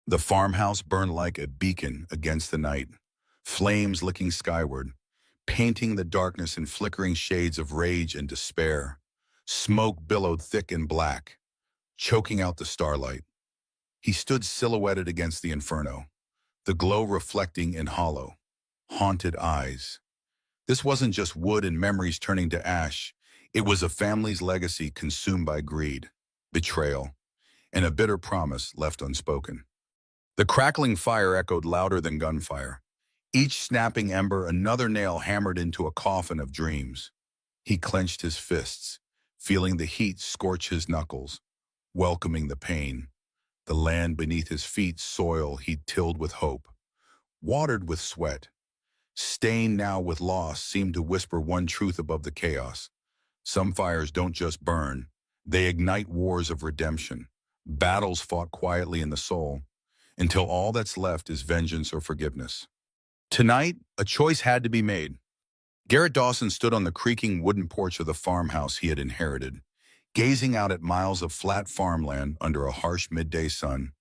The farmhouse burned like a beacon against the night, flames licking skyward, painting the darkness in flickering shades of rage and despair. Smoke billowed thick and black, choking out the starlight. He stood silhouetted against the inferno, the glow reflecting in hollow, haunted eyes. This wasn't just wood and memories turning to ash. It was a family's legacy consumed by greed, betrayal, and a bitter promise left unspoken. The crackling fire echoed louder than gunfire. Each snapping ember another nail hammered into a coffin of dreams. He clenched his fists, feeling the heat scorch his knuckles, welcoming the pain. The land beneath his feet, soil he'd tilled with hope, watered with sweat, stained now with loss, seemed to whisper one truth above the chaos. Some fires don't just burn, they ignite wars of redemption, battles fought quietly in the soul, until all that's left is vengeance or forgiveness. Tonight, a choice had to be made. Garrett Dawson stood on the creaking wooden porch of the farmhouse he had inherited, gazing out at miles of flat farmland under a harsh midday sun.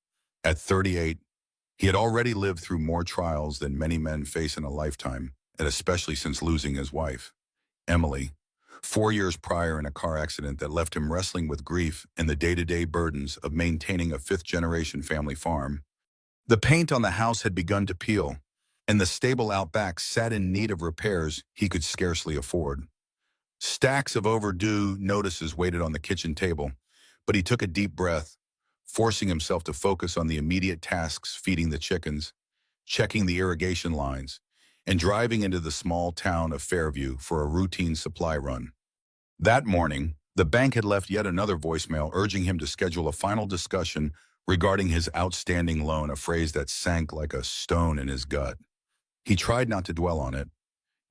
At 38, he had already lived through more trials than many men face in a lifetime, and especially since losing his wife, Emily, 4 years prior in a car accident that left him wrestling with grief and the day-to-day burdens of maintaining a fifth-generation family farm. The paint on the house had begun to peel, and the stable out back sat in need of repairs he could scarcely afford. Stacks of overdue notices waited on the kitchen table, but he took a deep breath, forcing himself to focus on the immediate tasks: feeding the chickens, checking the irrigation lines, and driving into the small town of Fairview for a routine supply run. That morning, the bank had left yet another voicemail urging him to schedule a final discussion regarding his outstanding loan, a phrase that sank like a stone in his gut. He tried not to dwell on it.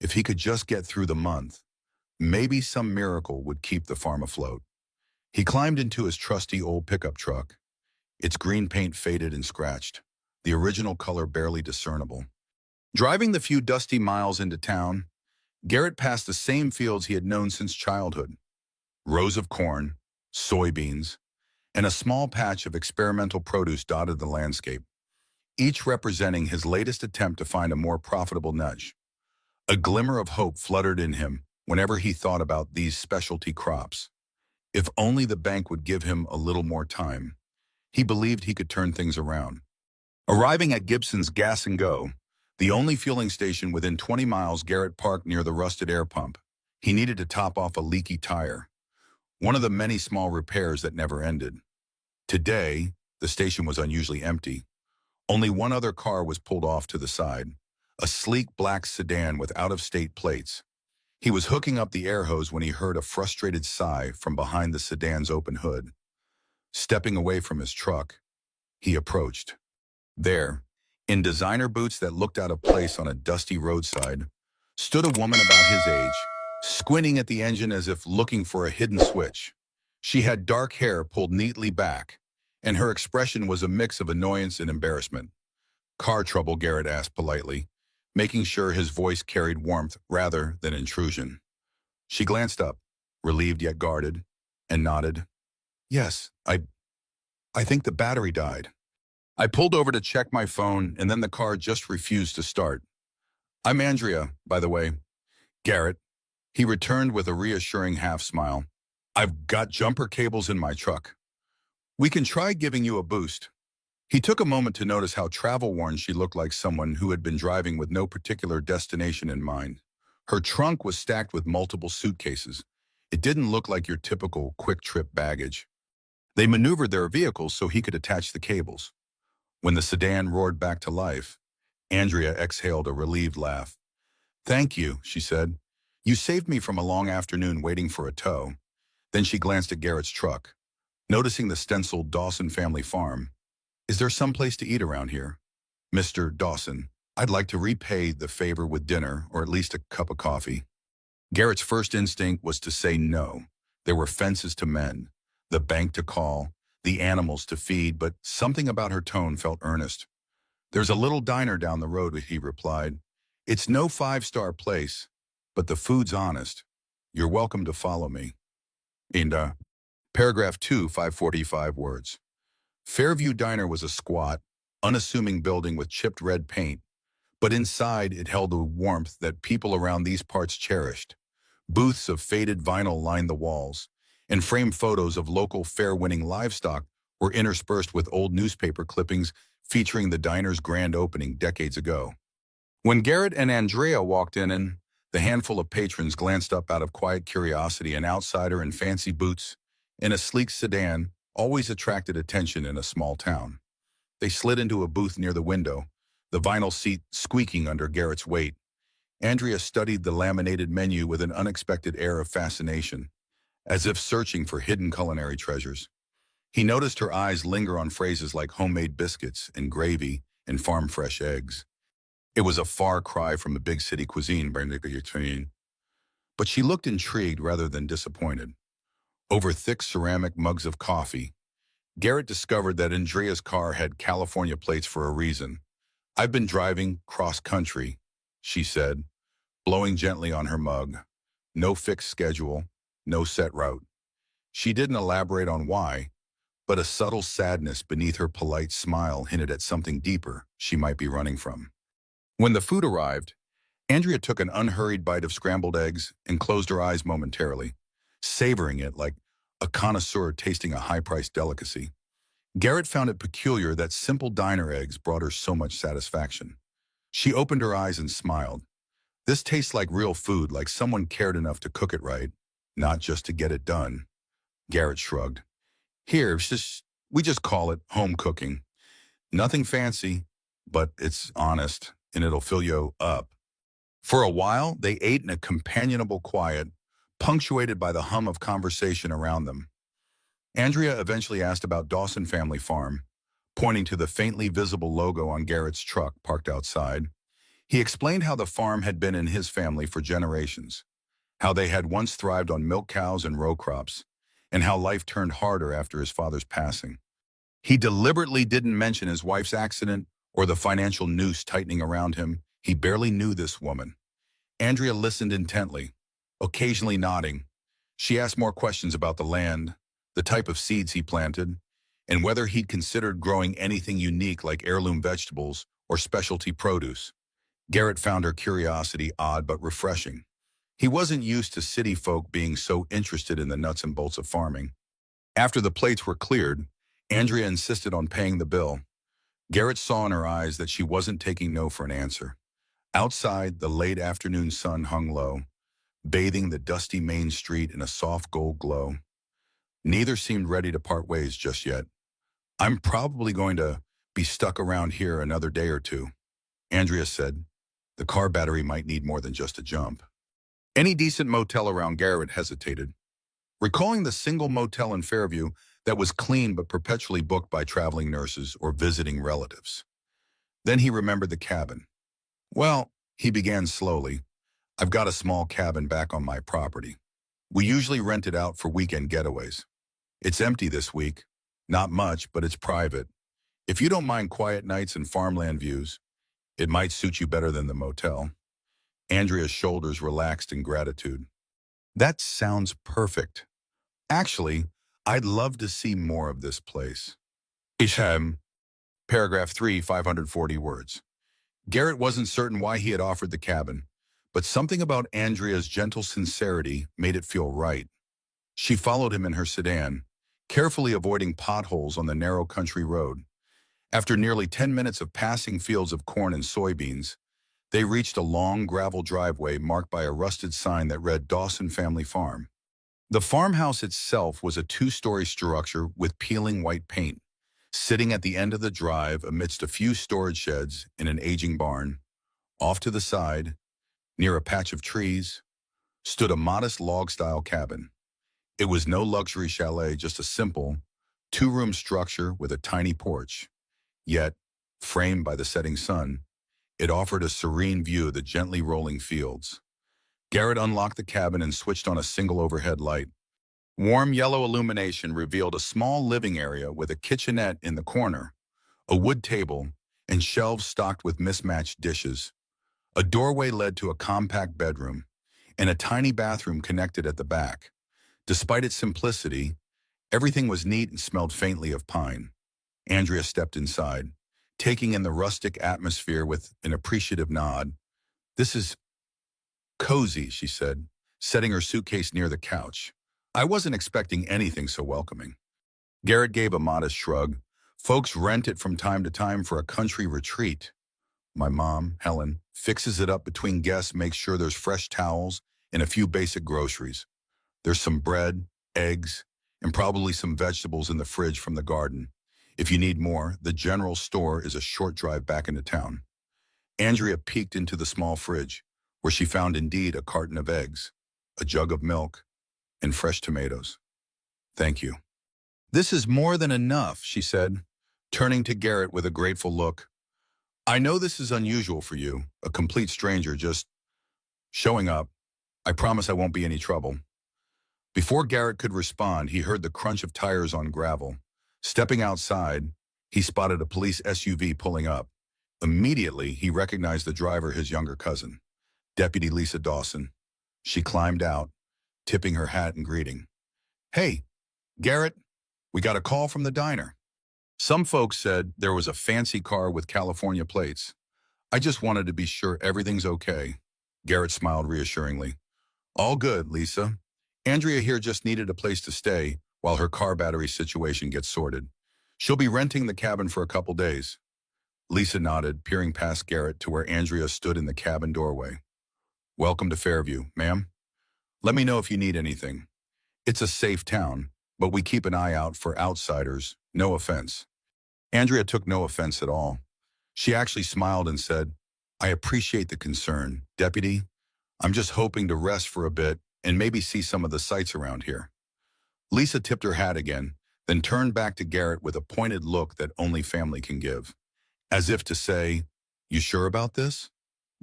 If he could just get through the month, maybe some miracle would keep the farm afloat. He climbed into his trusty old pickup truck, its green paint faded and scratched, the original color barely discernible. Driving the few dusty miles into town, Garrett passed the same fields he had known since childhood. Rows of corn, soybeans, and a small patch of experimental produce dotted the landscape, each representing his latest attempt to find a more profitable niche. A glimmer of hope fluttered in him whenever he thought about these specialty crops. If only the bank would give him a little more time, he believed he could turn things around. Arriving at Gibson's Gas and Go, the only fueling station within 20 miles, Garrett parked near the rusted air pump. He needed to top off a leaky tire, one of the many small repairs that never ended. Today, the station was unusually empty. Only one other car was pulled off to the side, a sleek black sedan with out-of-state plates. He was hooking up the air hose when he heard a frustrated sigh from behind the sedan's open hood. Stepping away from his truck, he approached. There, in designer boots that looked out of place on a dusty roadside, stood a woman about his age, squinting at the engine as if looking for a hidden switch. She had dark hair pulled neatly back, and her expression was a mix of annoyance and embarrassment. "Car trouble?" Garrett asked politely, making sure his voice carried warmth rather than intrusion. She glanced up, relieved yet guarded, and nodded. "Yes, I think the battery died. I pulled over to check my phone, and then the car just refused to start. I'm Andrea, by the way." "Garrett," he returned with a reassuring half-smile. "I've got jumper cables in my truck. We can try giving you a boost." He took a moment to notice how travel-worn she looked, like someone who had been driving with no particular destination in mind. Her trunk was stacked with multiple suitcases. It didn't look like your typical quick-trip baggage. They maneuvered their vehicles so he could attach the cables. When the sedan roared back to life, Andrea exhaled a relieved laugh. "Thank you," she said. "You saved me from a long afternoon waiting for a tow." Then she glanced at Garrett's truck, noticing the stenciled Dawson family farm. "Is there some place to eat around here?" "Mr. Dawson, I'd like to repay the favor with dinner, or at least a cup of coffee." Garrett's first instinct was to say no. There were fences to mend, the bank to call, the animals to feed, but something about her tone felt earnest. "There's a little diner down the road," he replied. "It's no five-star place, but the food's honest. You're welcome to follow me." In paragraph 2, 545 words. Fairview Diner was a squat, unassuming building with chipped red paint, but inside it held a warmth that people around these parts cherished. Booths of faded vinyl lined the walls, and framed photos of local fair-winning livestock were interspersed with old newspaper clippings featuring the diner's grand opening decades ago. When Garrett and Andrea walked in, and the handful of patrons glanced up out of quiet curiosity, an outsider in fancy boots in a sleek sedan always attracted attention in a small town. They slid into a booth near the window, the vinyl seat squeaking under Garrett's weight. Andrea studied the laminated menu with an unexpected air of fascination, as if searching for hidden culinary treasures. He noticed her eyes linger on phrases like homemade biscuits and gravy and farm-fresh eggs. It was a far cry from a big city cuisine, but she looked intrigued rather than disappointed. Over thick ceramic mugs of coffee, Garrett discovered that Andrea's car had California plates for a reason. "I've been driving cross-country," she said, blowing gently on her mug. No fixed schedule, no set route. She didn't elaborate on why, but a subtle sadness beneath her polite smile hinted at something deeper she might be running from. When the food arrived, Andrea took an unhurried bite of scrambled eggs and closed her eyes momentarily, savoring it like a connoisseur tasting a high-priced delicacy. Garrett found it peculiar that simple diner eggs brought her so much satisfaction. She opened her eyes and smiled. "This tastes like real food, like someone cared enough to cook it right, not just to get it done." Garrett shrugged. "Here, we just call it home cooking. Nothing fancy, but it's honest, and it'll fill you up." For a while, they ate in a companionable quiet, punctuated by the hum of conversation around them. Andrea eventually asked about Dawson Family Farm, pointing to the faintly visible logo on Garrett's truck parked outside. He explained how the farm had been in his family for generations, how they had once thrived on milk cows and row crops, and how life turned harder after his father's passing. He deliberately didn't mention his wife's accident or the financial noose tightening around him. He barely knew this woman. Andrea listened intently, occasionally nodding. She asked more questions about the land, the type of seeds he planted, and whether he'd considered growing anything unique like heirloom vegetables or specialty produce. Garrett found her curiosity odd but refreshing. He wasn't used to city folk being so interested in the nuts and bolts of farming. After the plates were cleared, Andrea insisted on paying the bill. Garrett saw in her eyes that she wasn't taking no for an answer. Outside, the late afternoon sun hung low, bathing the dusty main street in a soft gold glow. Neither seemed ready to part ways just yet. "I'm probably going to be stuck around here another day or two," Andrea said. The car battery might need more than just a jump. Any decent motel around Garrett hesitated, recalling the single motel in Fairview that was clean but perpetually booked by traveling nurses or visiting relatives. Then he remembered the cabin. "Well," he began slowly, "I've got a small cabin back on my property. We usually rent it out for weekend getaways. It's empty this week. Not much, but it's private. If you don't mind quiet nights and farmland views, it might suit you better than the motel." Andrea's shoulders relaxed in gratitude. "That sounds perfect. Actually, I'd love to see more of this place." Isham, paragraph 3, 540 words. Garrett wasn't certain why he had offered the cabin, but something about Andrea's gentle sincerity made it feel right. She followed him in her sedan, carefully avoiding potholes on the narrow country road. After nearly 10 minutes of passing fields of corn and soybeans, they reached a long gravel driveway marked by a rusted sign that read Dawson Family Farm. The farmhouse itself was a two-story structure with peeling white paint. Sitting at the end of the drive amidst a few storage sheds in an aging barn, off to the side, near a patch of trees, stood a modest log-style cabin. It was no luxury chalet, just a simple, two-room structure with a tiny porch. Yet, framed by the setting sun, it offered a serene view of the gently rolling fields. Garrett unlocked the cabin and switched on a single overhead light. Warm yellow illumination revealed a small living area with a kitchenette in the corner, a wood table, and shelves stocked with mismatched dishes. A doorway led to a compact bedroom, and a tiny bathroom connected at the back. Despite its simplicity, everything was neat and smelled faintly of pine. Andrea stepped inside, taking in the rustic atmosphere with an appreciative nod. "This is cozy," she said, setting her suitcase near the couch. "I wasn't expecting anything so welcoming." Garrett gave a modest shrug. "Folks rent it from time to time for a country retreat. My mom, Helen, fixes it up between guests, makes sure there's fresh towels and a few basic groceries. There's some bread, eggs, and probably some vegetables in the fridge from the garden. If you need more, the general store is a short drive back into town." Andrea peeked into the small fridge, where she found indeed a carton of eggs, a jug of milk, and fresh tomatoes. "Thank you." "This is more than enough," she said, turning to Garrett with a grateful look. "I know this is unusual for you, a complete stranger just showing up. I promise I won't be any trouble." Before Garrett could respond, he heard the crunch of tires on gravel. Stepping outside, he spotted a police SUV pulling up. Immediately, he recognized the driver, his younger cousin, Deputy Lisa Dawson. She climbed out, tipping her hat in greeting. "Hey, Garrett, we got a call from the diner. Some folks said there was a fancy car with California plates. I just wanted to be sure everything's okay." Garrett smiled reassuringly. "All good, Lisa. Andrea here just needed a place to stay while her car battery situation gets sorted. She'll be renting the cabin for a couple days." Lisa nodded, peering past Garrett to where Andrea stood in the cabin doorway. "Welcome to Fairview, ma'am. Let me know if you need anything. It's a safe town, but we keep an eye out for outsiders, no offense." Andrea took no offense at all. She actually smiled and said, "I appreciate the concern, Deputy. I'm just hoping to rest for a bit and maybe see some of the sights around here." Lisa tipped her hat again, then turned back to Garrett with a pointed look that only family can give. As if to say, "You sure about this?"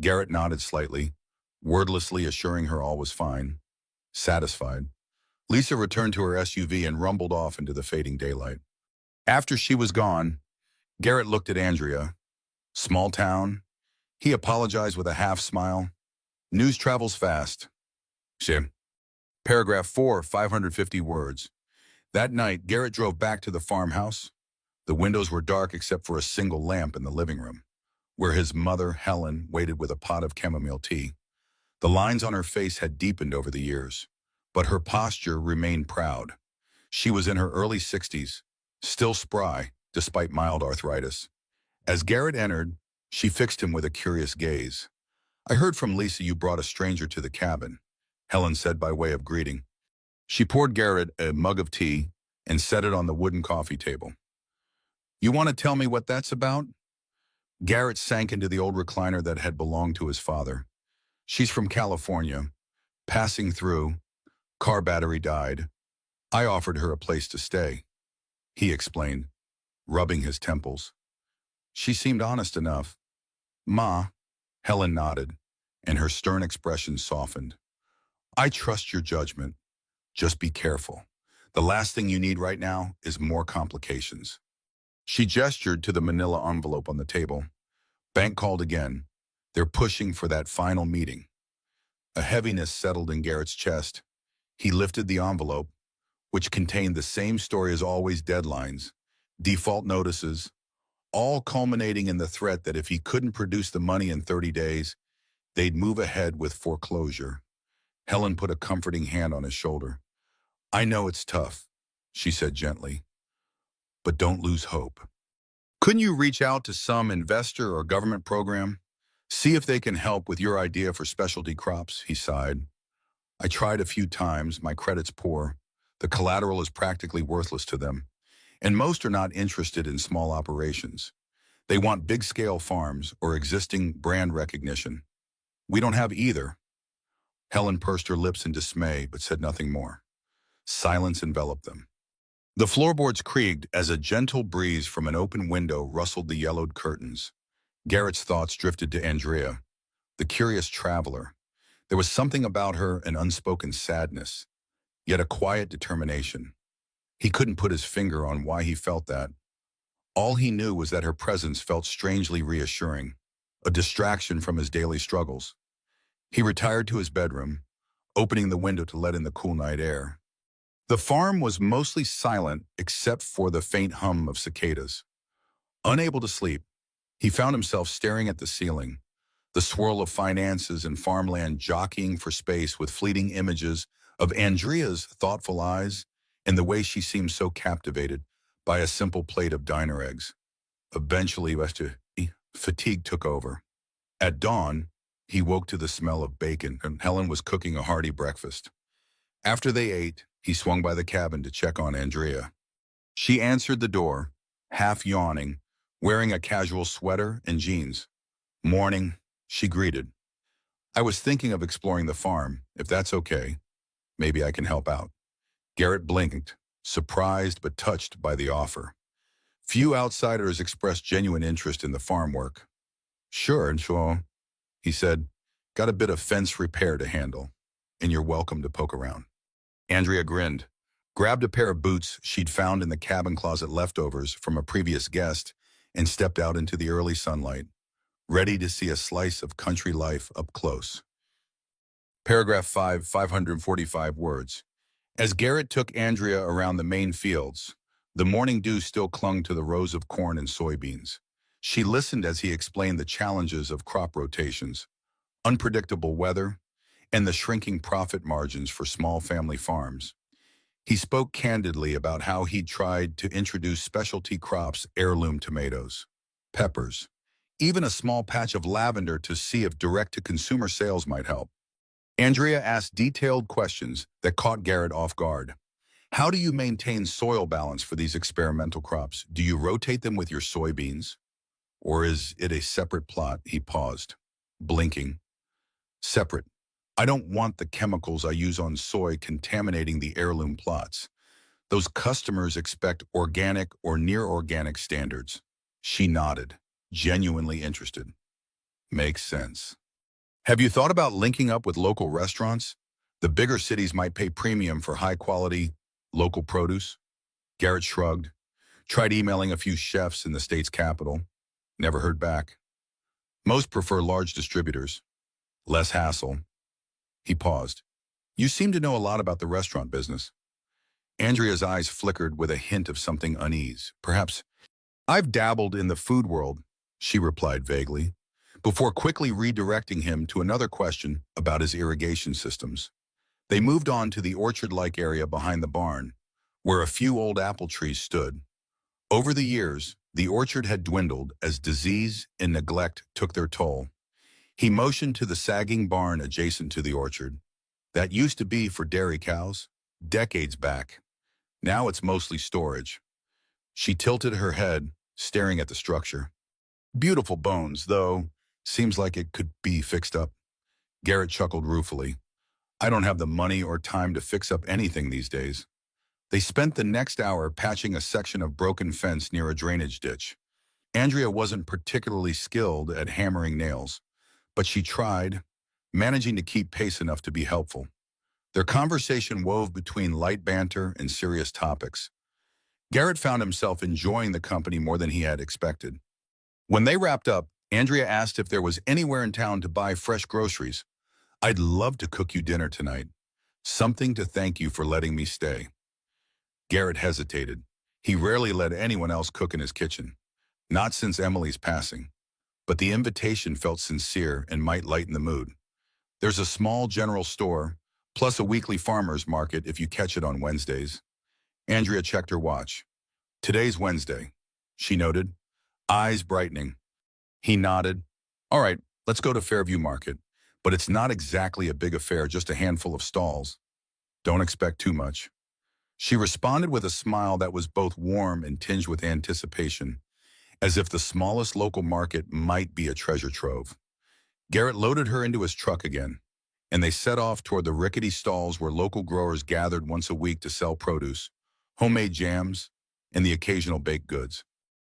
Garrett nodded slightly, wordlessly assuring her all was fine. Satisfied, Lisa returned to her SUV and rumbled off into the fading daylight. After she was gone, Garrett looked at Andrea. Small town. He apologized with a half smile. News travels fast. She. Paragraph 4, 550 words. That night, Garrett drove back to the farmhouse. The windows were dark except for a single lamp in the living room, where his mother, Helen, waited with a pot of chamomile tea. The lines on her face had deepened over the years, but her posture remained proud. She was in her early 60s, still spry, despite mild arthritis. As Garrett entered, she fixed him with a curious gaze. "I heard from Lisa you brought a stranger to the cabin," Helen said by way of greeting. She poured Garrett a mug of tea and set it on the wooden coffee table. "You want to tell me what that's about?" Garrett sank into the old recliner that had belonged to his father. "She's from California. Passing through. Car battery died. I offered her a place to stay," he explained, rubbing his temples. She seemed honest enough. "Ma," Helen nodded, and her stern expression softened. "I trust your judgment. Just be careful. The last thing you need right now is more complications." She gestured to the manila envelope on the table. "Bank called again. They're pushing for that final meeting." A heaviness settled in Garrett's chest. He lifted the envelope, which contained the same story as always: deadlines, default notices, all culminating in the threat that if he couldn't produce the money in 30 days, they'd move ahead with foreclosure. Helen put a comforting hand on his shoulder. "I know it's tough," she said gently, "but don't lose hope. Couldn't you reach out to some investor or government program? See if they can help with your idea for specialty crops," he sighed. "I tried a few times, my credit's poor. The collateral is practically worthless to them, and most are not interested in small operations. They want big-scale farms or existing brand recognition. We don't have either." Helen pursed her lips in dismay, but said nothing more. Silence enveloped them. The floorboards creaked as a gentle breeze from an open window rustled the yellowed curtains. Garrett's thoughts drifted to Andrea, the curious traveler. There was something about her, an unspoken sadness, yet a quiet determination. He couldn't put his finger on why he felt that. All he knew was that her presence felt strangely reassuring, a distraction from his daily struggles. He retired to his bedroom, opening the window to let in the cool night air. The farm was mostly silent except for the faint hum of cicadas. Unable to sleep, He found himself staring at the ceiling, the swirl of finances and farmland jockeying for space with fleeting images of Andrea's thoughtful eyes and the way she seemed so captivated by a simple plate of diner eggs. Eventually, fatigue took over. At dawn, he woke to the smell of bacon, and Helen was cooking a hearty breakfast. After they ate, he swung by the cabin to check on Andrea. She answered the door, half yawning, wearing a casual sweater and jeans. "Morning," she greeted. "I was thinking of exploring the farm, if that's okay. Maybe I can help out." Garrett blinked, surprised but touched by the offer. Few outsiders expressed genuine interest in the farm work. "Sure, he said. "Got a bit of fence repair to handle, and you're welcome to poke around." Andrea grinned, grabbed a pair of boots she'd found in the cabin closet leftovers from a previous guest, and stepped out into the early sunlight, ready to see a slice of country life up close. Paragraph 5, 545 words. As Garrett took Andrea around the main fields, the morning dew still clung to the rows of corn and soybeans. She listened as he explained the challenges of crop rotations, unpredictable weather, and the shrinking profit margins for small family farms. He spoke candidly about how he'd tried to introduce specialty crops, heirloom tomatoes, peppers, even a small patch of lavender to see if direct-to-consumer sales might help. Andrea asked detailed questions that caught Garrett off guard. "How do you maintain soil balance for these experimental crops? Do you rotate them with your soybeans? Or is it a separate plot?" He paused, blinking. "Separate. I don't want the chemicals I use on soy contaminating the heirloom plots. Those customers expect organic or near-organic standards." She nodded, genuinely interested. "Makes sense. Have you thought about linking up with local restaurants? The bigger cities might pay premium for high-quality, local produce." Garrett shrugged, tried emailing a few chefs in the state's capital. Never heard back. "Most prefer large distributors. Less hassle." He paused. "You seem to know a lot about the restaurant business." Andrea's eyes flickered with a hint of something unease. "Perhaps I've dabbled in the food world," she replied vaguely, before quickly redirecting him to another question about his irrigation systems. They moved on to the orchard-like area behind the barn, where a few old apple trees stood. Over the years, the orchard had dwindled as disease and neglect took their toll. He motioned to the sagging barn adjacent to the orchard. "That used to be for dairy cows, decades back. Now it's mostly storage." She tilted her head, staring at the structure. "Beautiful bones, though. Seems like it could be fixed up." Garrett chuckled ruefully. "I don't have the money or time to fix up anything these days." They spent the next hour patching a section of broken fence near a drainage ditch. Andrea wasn't particularly skilled at hammering nails, but she tried, managing to keep pace enough to be helpful. Their conversation wove between light banter and serious topics. Garrett found himself enjoying the company more than he had expected. When they wrapped up, Andrea asked if there was anywhere in town to buy fresh groceries. "I'd love to cook you dinner tonight. Something to thank you for letting me stay." Garrett hesitated. He rarely let anyone else cook in his kitchen, not since Emily's passing. But the invitation felt sincere and might lighten the mood. "There's a small general store, plus a weekly farmer's market if you catch it on Wednesdays." Andrea checked her watch. "Today's Wednesday," she noted, eyes brightening. He nodded. "All right, let's go to Fairview Market. But it's not exactly a big affair, just a handful of stalls. Don't expect too much." She responded with a smile that was both warm and tinged with anticipation, as if the smallest local market might be a treasure trove. Garrett loaded her into his truck again, and they set off toward the rickety stalls where local growers gathered once a week to sell produce, homemade jams, and the occasional baked goods.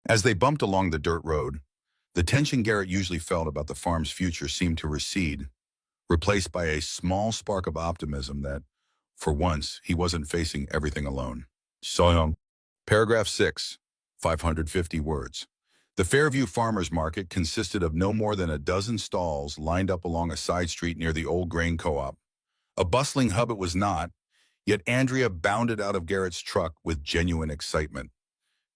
As they bumped along the dirt road, the tension Garrett usually felt about the farm's future seemed to recede, replaced by a small spark of optimism that, for once, he wasn't facing everything alone. Soyoung. Paragraph 6. 550 words. The Fairview Farmers Market consisted of no more than a dozen stalls lined up along a side street near the old grain co-op. A bustling hub it was not, yet Andrea bounded out of Garrett's truck with genuine excitement.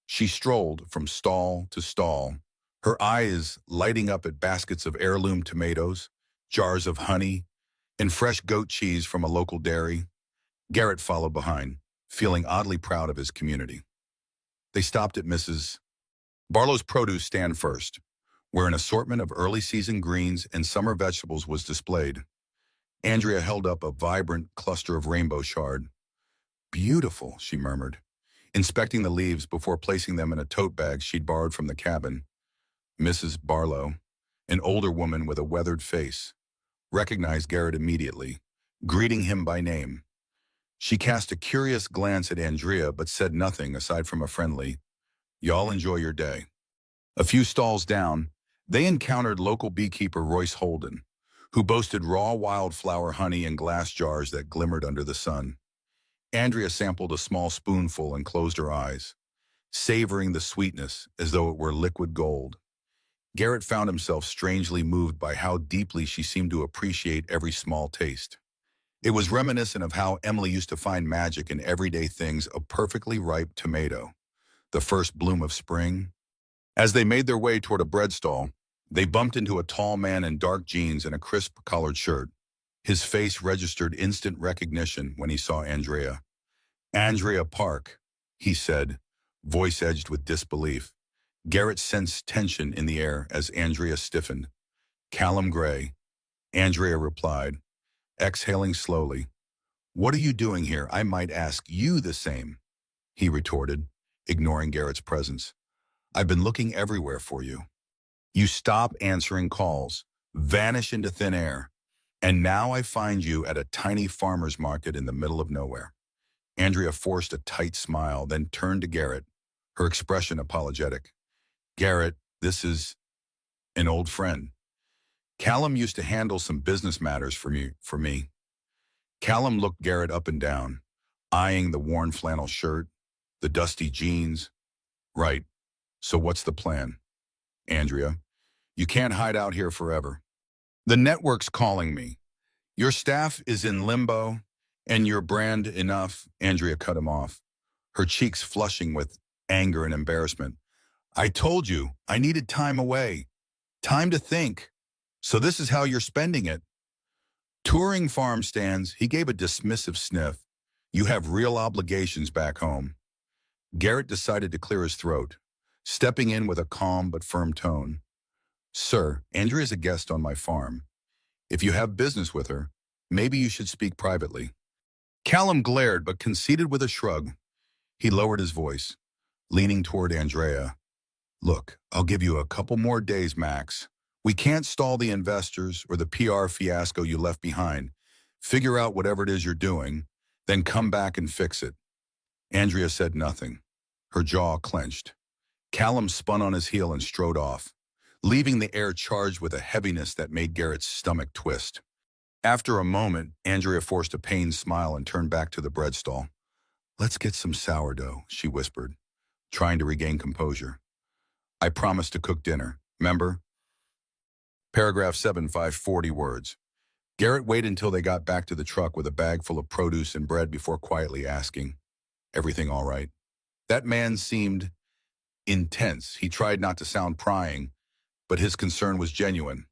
She strolled from stall to stall, her eyes lighting up at baskets of heirloom tomatoes, jars of honey, and fresh goat cheese from a local dairy. Garrett followed behind, feeling oddly proud of his community. They stopped at Mrs. Barlow's produce stand first, where an assortment of early-season greens and summer vegetables was displayed. Andrea held up a vibrant cluster of rainbow chard. "Beautiful," she murmured, inspecting the leaves before placing them in a tote bag she'd borrowed from the cabin. Mrs. Barlow, an older woman with a weathered face, recognized Garrett immediately, greeting him by name. She cast a curious glance at Andrea but said nothing aside from a friendly, "Y'all enjoy your day." A few stalls down, they encountered local beekeeper Royce Holden, who boasted raw wildflower honey in glass jars that glimmered under the sun. Andrea sampled a small spoonful and closed her eyes, savoring the sweetness as though it were liquid gold. Garrett found himself strangely moved by how deeply she seemed to appreciate every small taste. It was reminiscent of how Emily used to find magic in everyday things: a perfectly ripe tomato, the first bloom of spring. As they made their way toward a bread stall, they bumped into a tall man in dark jeans and a crisp collared shirt. His face registered instant recognition when he saw Andrea. "Andrea Park," he said, voice edged with disbelief. Garrett sensed tension in the air as Andrea stiffened. "Callum Gray," Andrea replied, exhaling slowly. "What are you doing here? I might ask you the same," he retorted, ignoring Garrett's presence. "I've been looking everywhere for you. You stop answering calls, vanish into thin air, and now I find you at a tiny farmer's market in the middle of nowhere." Andrea forced a tight smile, then turned to Garrett, her expression apologetic. "Garrett, this is an old friend. Callum used to handle some business matters for me." Callum looked Garrett up and down, eyeing the worn flannel shirt, the dusty jeans. "Right. So what's the plan?" "Andrea, you can't hide out here forever. The network's calling me. Your staff is in limbo, and your brand enough." Andrea cut him off, her cheeks flushing with anger and embarrassment. "I told you I needed time away, time to think. So this is how you're spending it." Touring farm stands, he gave a dismissive sniff. "You have real obligations back home." Garrett decided to clear his throat, stepping in with a calm but firm tone. "Sir, Andrea is a guest on my farm. If you have business with her, maybe you should speak privately." Callum glared but conceded with a shrug. He lowered his voice, leaning toward Andrea. "Look, I'll give you a couple more days max. We can't stall the investors or the PR fiasco you left behind. Figure out whatever it is you're doing, then come back and fix it." Andrea said nothing, her jaw clenched. Callum spun on his heel and strode off, leaving the air charged with a heaviness that made Garrett's stomach twist. After a moment, Andrea forced a pained smile and turned back to the bread stall. "Let's get some sourdough," she whispered, trying to regain composure. "I promised to cook dinner, remember?" Paragraph 7, 540 words. Garrett waited until they got back to the truck with a bag full of produce and bread before quietly asking, "Everything all right?" That man seemed intense. He tried not to sound prying, but his concern was genuine.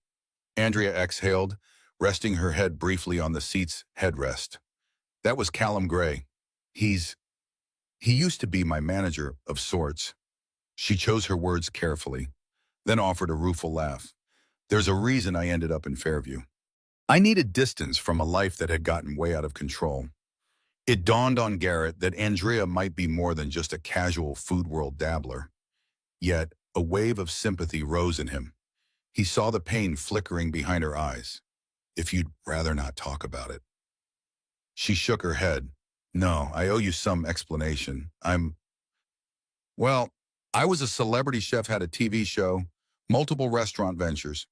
Andrea exhaled, resting her head briefly on the seat's headrest. "That was Callum Gray. He used to be my manager of sorts." She chose her words carefully, then offered a rueful laugh. "There's a reason I ended up in Fairview. I needed distance from a life that had gotten way out of control." It dawned on Garrett that Andrea might be more than just a casual food world dabbler. Yet, a wave of sympathy rose in him. He saw the pain flickering behind her eyes. "If you'd rather not talk about it." She shook her head. "No, I owe you some explanation. Well, I was a celebrity chef, had a TV show, multiple restaurant ventures.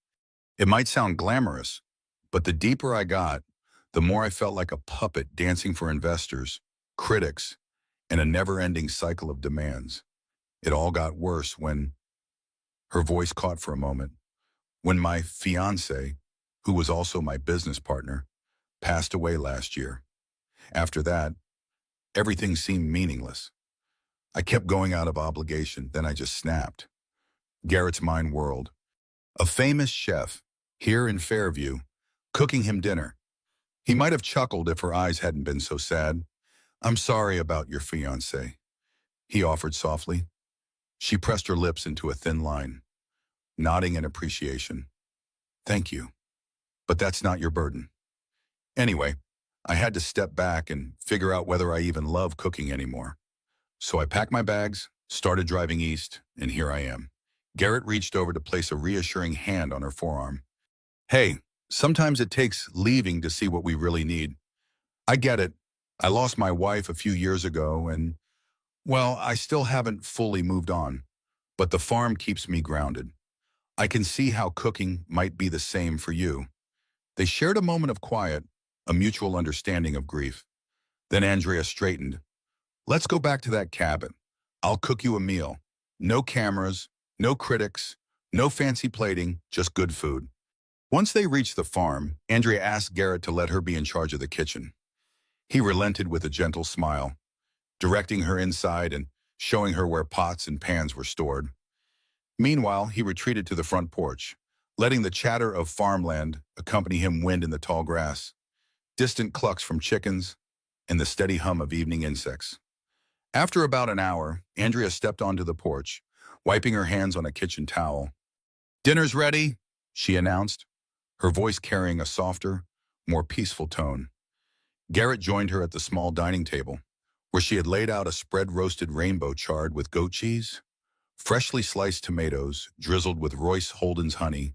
It might sound glamorous, but the deeper I got, the more I felt like a puppet dancing for investors, critics, and a never-ending cycle of demands. It all got worse when," her voice caught for a moment, "when my fiancé, who was also my business partner, passed away last year. After that, everything seemed meaningless. I kept going out of obligation, then I just snapped. Garrett's mind whirled. A famous chef, here in Fairview, cooking him dinner. He might have chuckled if her eyes hadn't been so sad. "I'm sorry about your fiancé," he offered softly. She pressed her lips into a thin line, nodding in appreciation. "Thank you, but that's not your burden." Anyway, I had to step back and figure out whether I even love cooking anymore. So I packed my bags, started driving east, and here I am. Garrett reached over to place a reassuring hand on her forearm. "Hey, sometimes it takes leaving to see what we really need. I get it. I lost my wife a few years ago and, well, I still haven't fully moved on. But the farm keeps me grounded. I can see how cooking might be the same for you." They shared a moment of quiet, a mutual understanding of grief. Then Andrea straightened. "Let's go back to that cabin. I'll cook you a meal. No cameras, no critics, no fancy plating, just good food." Once they reached the farm, Andrea asked Garrett to let her be in charge of the kitchen. He relented with a gentle smile, directing her inside and showing her where pots and pans were stored. Meanwhile, he retreated to the front porch, letting the chatter of farmland accompany him wind in the tall grass, distant clucks from chickens, and the steady hum of evening insects. After about an hour, Andrea stepped onto the porch, wiping her hands on a kitchen towel. "Dinner's ready," she announced, her voice carrying a softer, more peaceful tone. Garrett joined her at the small dining table, where she had laid out a spread roasted rainbow chard with goat cheese, freshly sliced tomatoes drizzled with Royce Holden's honey,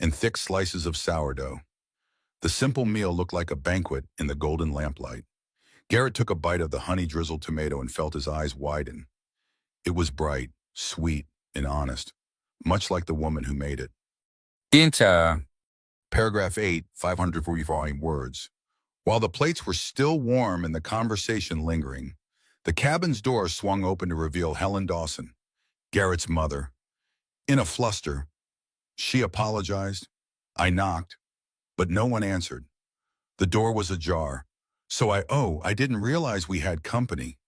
and thick slices of sourdough. The simple meal looked like a banquet in the golden lamplight. Garrett took a bite of the honey-drizzled tomato and felt his eyes widen. It was bright, sweet, and honest, much like the woman who made it. Into Paragraph 8, 544 words. While the plates were still warm and the conversation lingering, the cabin's door swung open to reveal Helen Dawson, Garrett's mother. In a fluster, she apologized. I knocked, but no one answered. The door was ajar, so I didn't realize we had company.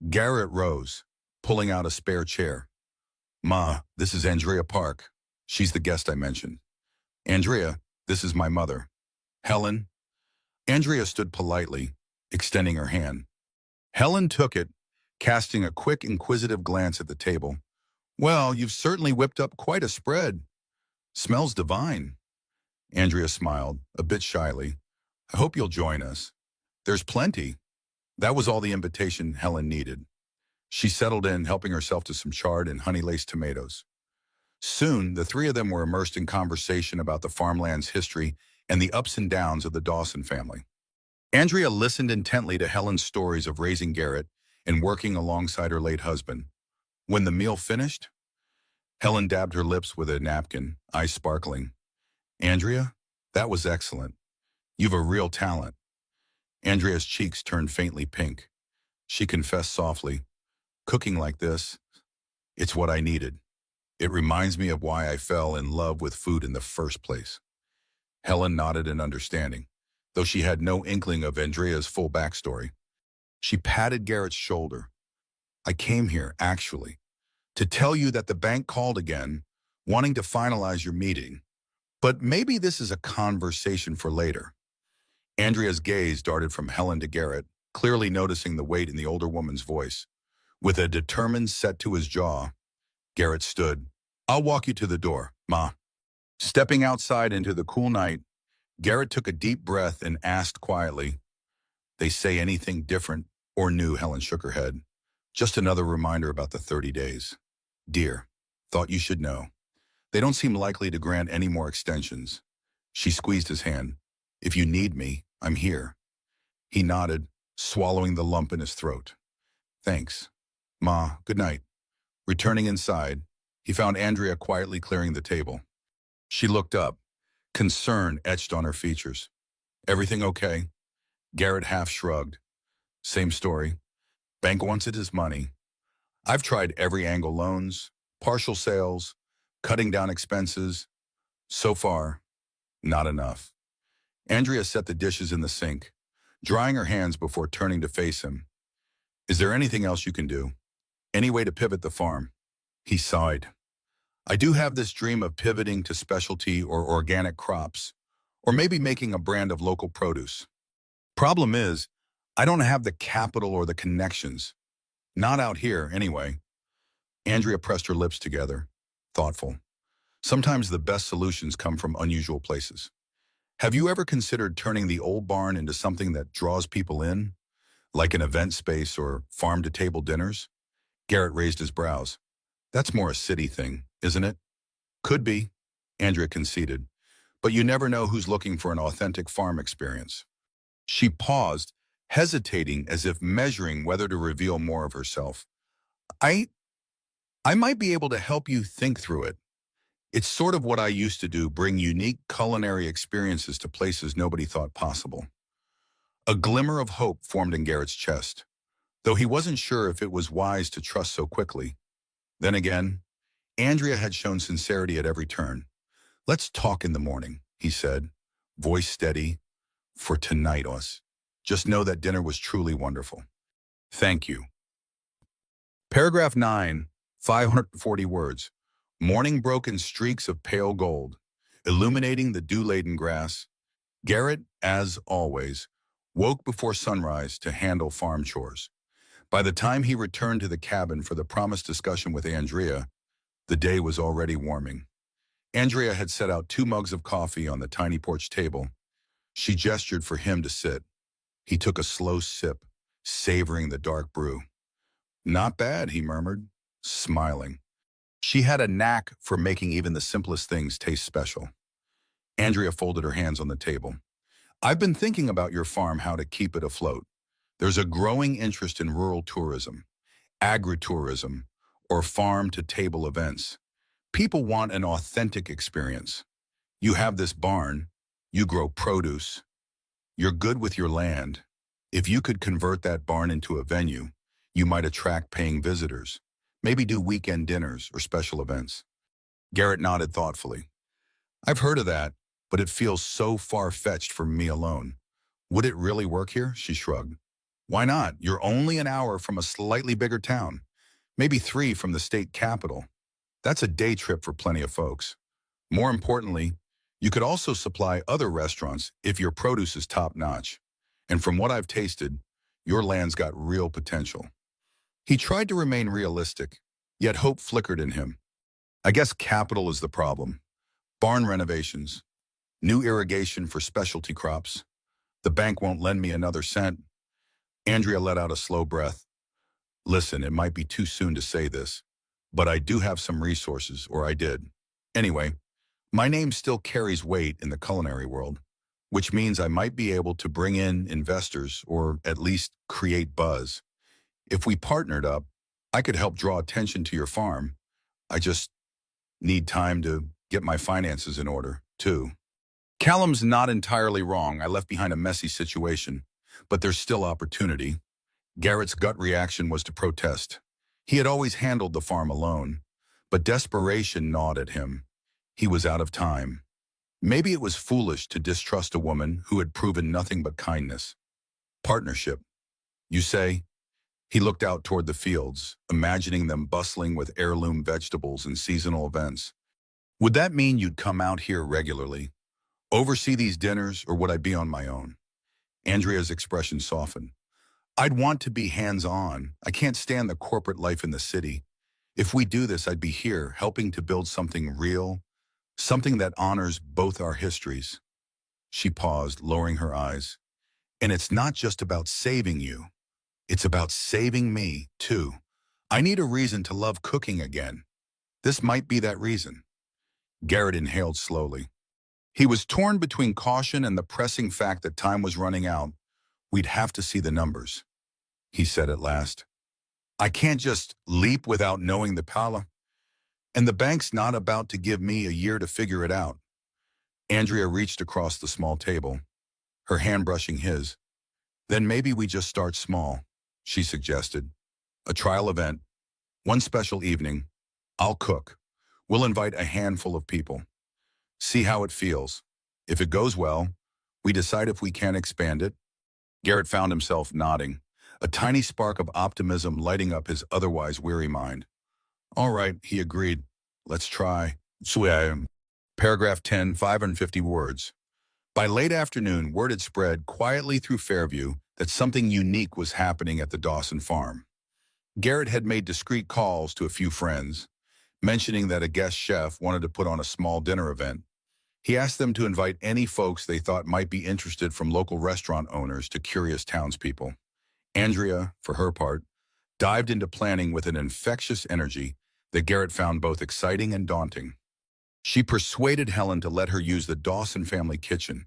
Garrett rose, pulling out a spare chair. "Ma, this is Andrea Park. She's the guest I mentioned. Andrea, this is my mother. Helen." Andrea stood politely, extending her hand. Helen took it, casting a quick, inquisitive glance at the table. "Well, you've certainly whipped up quite a spread. Smells divine." Andrea smiled, a bit shyly. "I hope you'll join us. There's plenty." That was all the invitation Helen needed. She settled in, helping herself to some charred and honey-laced tomatoes. Soon, the three of them were immersed in conversation about the farmland's history and the ups and downs of the Dawson family. Andrea listened intently to Helen's stories of raising Garrett and working alongside her late husband. When the meal finished, Helen dabbed her lips with a napkin, eyes sparkling. "Andrea, that was excellent. You've a real talent." Andrea's cheeks turned faintly pink. She confessed softly, "Cooking like this, it's what I needed. It reminds me of why I fell in love with food in the first place." Helen nodded in understanding, though she had no inkling of Andrea's full backstory. She patted Garrett's shoulder. "I came here, actually, to tell you that the bank called again, wanting to finalize your meeting. But maybe this is a conversation for later." Andrea's gaze darted from Helen to Garrett, clearly noticing the weight in the older woman's voice. With a determined set to his jaw, Garrett stood. "I'll walk you to the door, Ma." Stepping outside into the cool night, Garrett took a deep breath and asked quietly, "They say anything different or new?" Helen shook her head. "Just another reminder about the 30 days. Dear, thought you should know. They don't seem likely to grant any more extensions." She squeezed his hand. "If you need me, I'm here." He nodded, swallowing the lump in his throat. "Thanks. Ma, good night." Returning inside, he found Andrea quietly clearing the table. She looked up, concern etched on her features. "Everything okay?" Garrett half shrugged. "Same story. Bank wants it as money. I've tried every angle: loans, partial sales, cutting down expenses. So far, not enough." Andrea set the dishes in the sink, drying her hands before turning to face him. "Is there anything else you can do? Any way to pivot the farm?" He sighed. I do have this dream of pivoting to specialty or organic crops, or maybe making a brand of local produce. Problem is, I don't have the capital or the connections. Not out here, anyway. Andrea pressed her lips together, thoughtful. Sometimes the best solutions come from unusual places. Have you ever considered turning the old barn into something that draws people in, like an event space or farm-to-table dinners? Garrett raised his brows. That's more a city thing, isn't it? Could be, Andrea conceded, but you never know who's looking for an authentic farm experience. She paused, hesitating as if measuring whether to reveal more of herself. I, I might be able to help you think through it. It's sort of what I used to do, bring unique culinary experiences to places nobody thought possible. A glimmer of hope formed in Garrett's chest, though he wasn't sure if it was wise to trust so quickly. Then again, Andrea had shown sincerity at every turn. Let's talk in the morning, he said, voice steady. For tonight, us. Just know that dinner was truly wonderful. Thank you. Paragraph 9, 540 words. Morning broke in streaks of pale gold, illuminating the dew-laden grass. Garrett, as always, woke before sunrise to handle farm chores. By the time he returned to the cabin for the promised discussion with Andrea, the day was already warming. Andrea had set out 2 mugs of coffee on the tiny porch table. She gestured for him to sit. He took a slow sip, savoring the dark brew. Not bad, he murmured, smiling. She had a knack for making even the simplest things taste special. Andrea folded her hands on the table. I've been thinking about your farm, how to keep it afloat. There's a growing interest in rural tourism, agritourism, or farm-to-table events. People want an authentic experience. You have this barn, you grow produce, you're good with your land. If you could convert that barn into a venue, you might attract paying visitors, maybe do weekend dinners or special events. Garrett nodded thoughtfully. I've heard of that, but it feels so far-fetched for me alone. Would it really work here? She shrugged. Why not? You're only an hour from a slightly bigger town, maybe 3 from the state capital. That's a day trip for plenty of folks. More importantly, you could also supply other restaurants if your produce is top-notch. And from what I've tasted, your land's got real potential. He tried to remain realistic, yet hope flickered in him. I guess capital is the problem. Barn renovations, new irrigation for specialty crops. The bank won't lend me another cent. Andrea let out a slow breath. Listen, it might be too soon to say this, but I do have some resources, or I did. Anyway, my name still carries weight in the culinary world, which means I might be able to bring in investors or at least create buzz. If we partnered up, I could help draw attention to your farm. I just need time to get my finances in order, too. Callum's not entirely wrong. I left behind a messy situation, but there's still opportunity. Garrett's gut reaction was to protest. He had always handled the farm alone, but desperation gnawed at him. He was out of time. Maybe it was foolish to distrust a woman who had proven nothing but kindness. Partnership, you say? He looked out toward the fields, imagining them bustling with heirloom vegetables and seasonal events. Would that mean you'd come out here regularly? Oversee these dinners, or would I be on my own? Andrea's expression softened. I'd want to be hands-on. I can't stand the corporate life in the city. If we do this, I'd be here, helping to build something real, something that honors both our histories. She paused, lowering her eyes. And it's not just about saving you. It's about saving me, too. I need a reason to love cooking again. This might be that reason. Garrett inhaled slowly. He was torn between caution and the pressing fact that time was running out. We'd have to see the numbers, he said at last. I can't just leap without knowing the pala. And the bank's not about to give me a year to figure it out. Andrea reached across the small table, her hand brushing his. Then maybe we just start small, she suggested. A trial event, one special evening. I'll cook. We'll invite a handful of people. See how it feels. If it goes well, we decide if we can expand it. Garrett found himself nodding, a tiny spark of optimism lighting up his otherwise weary mind. All right, he agreed. Let's try. Paragraph 10, 550 words. By late afternoon, word had spread quietly through Fairview that something unique was happening at the Dawson farm. Garrett had made discreet calls to a few friends, mentioning that a guest chef wanted to put on a small dinner event. He asked them to invite any folks they thought might be interested, from local restaurant owners to curious townspeople. Andrea, for her part, dived into planning with an infectious energy that Garrett found both exciting and daunting. She persuaded Helen to let her use the Dawson family kitchen,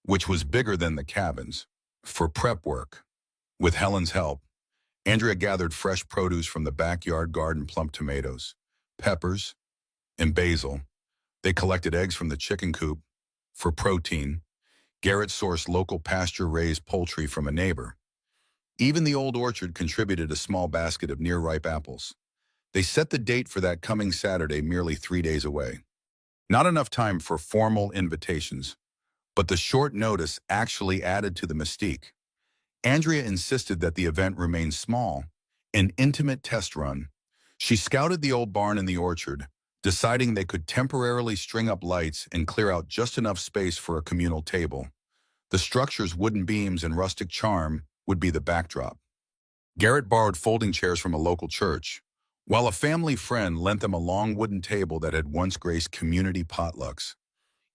which was bigger than the cabins, for prep work. With Helen's help, Andrea gathered fresh produce from the backyard garden, plump tomatoes, peppers, and basil. They collected eggs from the chicken coop. For protein, Garrett sourced local pasture-raised poultry from a neighbor. Even the old orchard contributed a small basket of near-ripe apples. They set the date for that coming Saturday, merely 3 days away. Not enough time for formal invitations, but the short notice actually added to the mystique. Andrea insisted that the event remain small, an intimate test run. She scouted the old barn and the orchard, deciding they could temporarily string up lights and clear out just enough space for a communal table. The structure's wooden beams and rustic charm would be the backdrop. Garrett borrowed folding chairs from a local church, while a family friend lent them a long wooden table that had once graced community potlucks.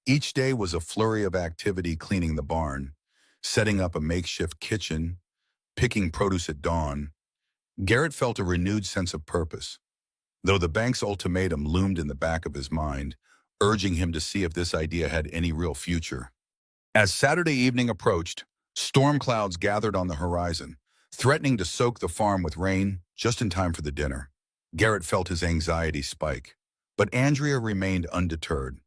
Each day was a flurry of activity: cleaning the barn, setting up a makeshift kitchen, picking produce at dawn. Garrett felt a renewed sense of purpose, though the bank's ultimatum loomed in the back of his mind, urging him to see if this idea had any real future. As Saturday evening approached, storm clouds gathered on the horizon, threatening to soak the farm with rain just in time for the dinner. Garrett felt his anxiety spike, but Andrea remained undeterred.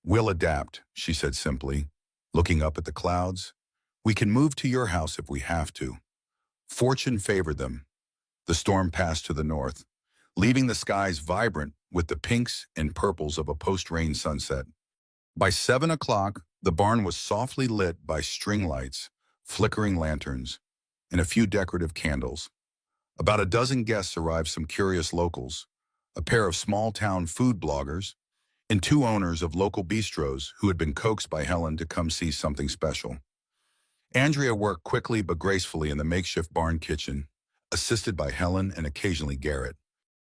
"We'll adapt," she said simply, looking up at the clouds. "We can move to your house if we have to." Fortune favored them. The storm passed to the north, leaving the skies vibrant with the pinks and purples of a post-rain sunset. By 7 o'clock, the barn was softly lit by string lights, flickering lanterns, and a few decorative candles. About a dozen guests arrived, some curious locals, a pair of small-town food bloggers, and 2 owners of local bistros who had been coaxed by Helen to come see something special. Andrea worked quickly but gracefully in the makeshift barn kitchen, assisted by Helen and occasionally Garrett.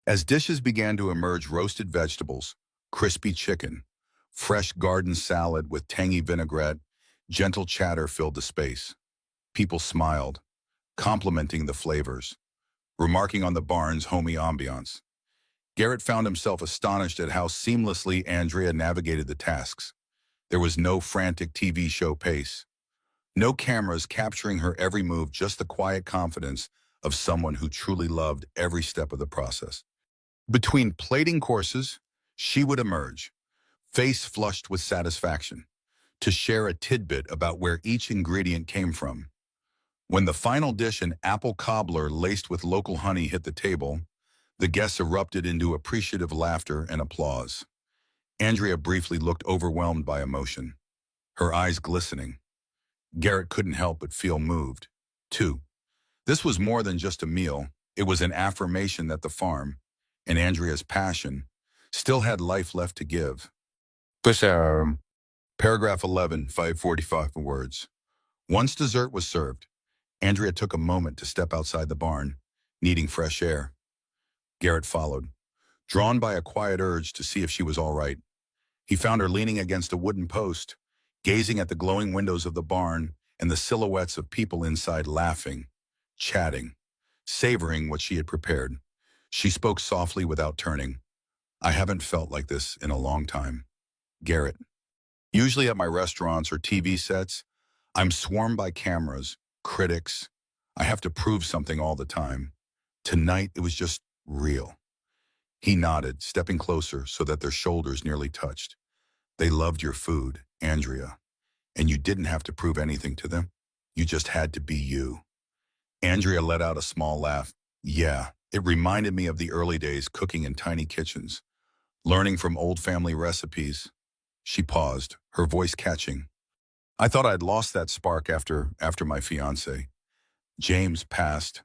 As dishes began to emerge, roasted vegetables, crispy chicken, fresh garden salad with tangy vinaigrette, gentle chatter filled the space. People smiled, complimenting the flavors, remarking on the barn's homey ambiance. Garrett found himself astonished at how seamlessly Andrea navigated the tasks. There was no frantic TV show pace, no cameras capturing her every move, just the quiet confidence of someone who truly loved every step of the process. Between plating courses, she would emerge, face flushed with satisfaction, to share a tidbit about where each ingredient came from. When the final dish, an apple cobbler laced with local honey, hit the table, the guests erupted into appreciative laughter and applause. Andrea briefly looked overwhelmed by emotion, her eyes glistening. Garrett couldn't help but feel moved, too. This was more than just a meal. It was an affirmation that the farm, and Andrea's passion, still had life left to give. Paragraph 11, 545 words. Once dessert was served, Andrea took a moment to step outside the barn, needing fresh air. Garrett followed, drawn by a quiet urge to see if she was all right. He found her leaning against a wooden post, gazing at the glowing windows of the barn and the silhouettes of people inside, laughing, chatting, savoring what she had prepared. She spoke softly without turning. "I haven't felt like this in a long time, Garrett. Usually at my restaurants or TV sets, I'm swarmed by cameras, critics. I have to prove something all the time. Tonight, it was just real." He nodded, stepping closer so that their shoulders nearly touched. "They loved your food, Andrea, and you didn't have to prove anything to them. You just had to be you." Andrea let out a small laugh. "Yeah, it reminded me of the early days cooking in tiny kitchens, learning from old family recipes." She paused, her voice catching. "I thought I'd lost that spark after my fiancé. James passed."